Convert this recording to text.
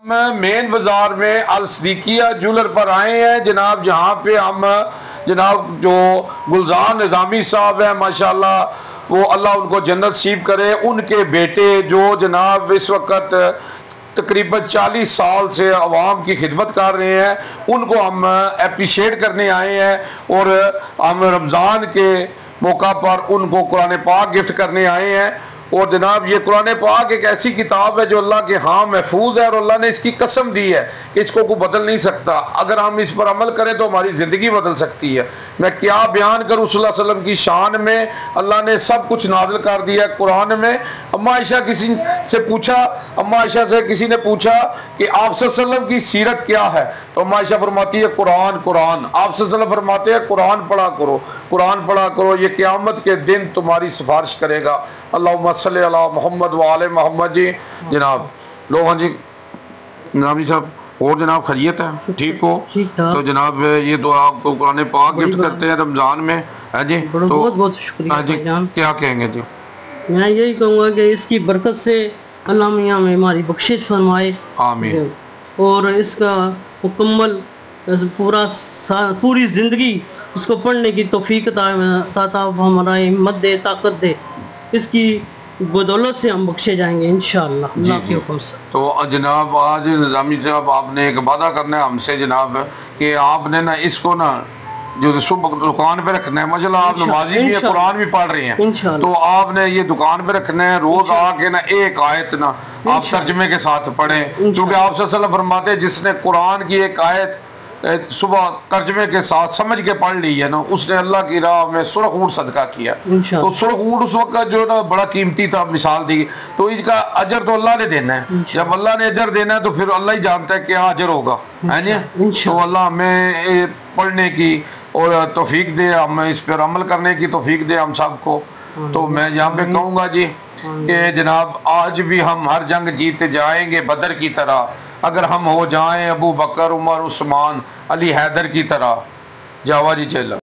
مین بازار میں الصدیقیہ جولر پر آئے ہیں جناب، جہاں پہ ہم جناب جو گلزار نظامی صاحب ہیں ماشاءاللہ، وہ اللہ ان کو جنت نصیب کرے، ان کے بیٹے جو جناب اس وقت تقریباً 40 سال سے عوام کی خدمت کر رہے ہیں، ان کو ہم اپریشیٹ کرنے آئے ہیں، اور ہم رمضان کے موقع پر ان کو قرآن پاک گفٹ کرنے آئے ہیں۔ اور جناب یہ قرآن پاک ایک ایسی کتاب ہے جو اللہ کے ہاں محفوظ ہے، اور اللہ نے اس کی قسم دی ہے کہ اس کو کوئی بدل نہیں سکتا، اگر ہم اس پر عمل کریں تو ہماری زندگی بدل سکتی ہے۔ میں کیا بیان کروں صلی اللہ علیہ وسلم کی شان میں، اللہ نے سب کچھ نازل کر دیا ہے قرآن میں۔ اما عائشہ سے کسی نے پوچھا کہ آپ صلی اللہ علیہ وسلم کی سیرت کیا ہے، تو اما عائشہ فرماتی ہے قرآن قرآن۔ آپ صلی اللہ علیہ وسلم فرماتے ہیں قرآن پڑھا کرو، قرآن پڑھا کرو، یہ قیامت کے دن تمہاری سفارش کرے گا۔ اللہم صلی علی محمد وآل محمد۔ جی جناب لو، ہاں جی جناب، جی صاحب اور جناب خیریت ہے؟ ٹھیک ہو؟ تو جناب یہ تو آپ کو قرآن پاک گفٹ کرتے ہیں رمضان میں، ہے جی، تو بہت بہت شکریہ جی کیا کہیں گے؟ جی میں یہی کہوں گا کہ اس کی برکت سے اللہ میاں میں ہماری بخشش فرمائے، آمین، اور اس کا مکمل پوری زندگی اس کو پڑھنے کی توفیق عطا ہمارا ہمت دے، طاقت دے، اس کی بدولت سے ہم بخشے جائیں گے انشاءاللہ اللہ کے حکم سے۔ تو جناب آج نظامی صاحب آپ نے ایک وعدہ کرنا ہے ہم سے جناب، کہ آپ نے نا اس کو نا جو صبح دکان پہ رکھنا ہے، ماشاءاللہ آپ نمازی بھی ہیں، قرآن بھی پڑھ رہی ہیں، تو آپ نے یہ دکان پہ رکھنا ہے، روز آ کے نا ایک آیت نا آپ ترجمے کے ساتھ پڑھیں، کیونکہ آپ صلی اللہ علیہ وسلم فرماتے ہیں جس نے قرآن کی ایک آیت صبح ترجمے کے ساتھ سمجھ کے پڑھ لی ہے نا، اس نے اللہ کی راہ میں سرخ اونٹ صدقہ کیا۔ تو سرخ اونٹ اس وقت جو نا بڑا قیمتی تھا، مثال دی، تو اس کا اجر تو اللہ نے دینا ہے، جب اللہ نے اجر دینا ہے تو پھر اللہ ہی جانتا ہے کیا اجر ہوگا، ہے نا؟ تو اللہ ہمیں پڑھنے کی اور توفیق دے، ہم اس پر عمل کرنے کی توفیق دے ہم سب کو۔ تو میں یہاں پہ کہوں گا جی کہ جناب آج بھی ہم ہر جنگ جیتے جائیں گے بدر کی طرح، اگر ہم ہو جائیں ابو بکر عمر عثمان علی حیدر کی طرح۔ جاوا جی چلا۔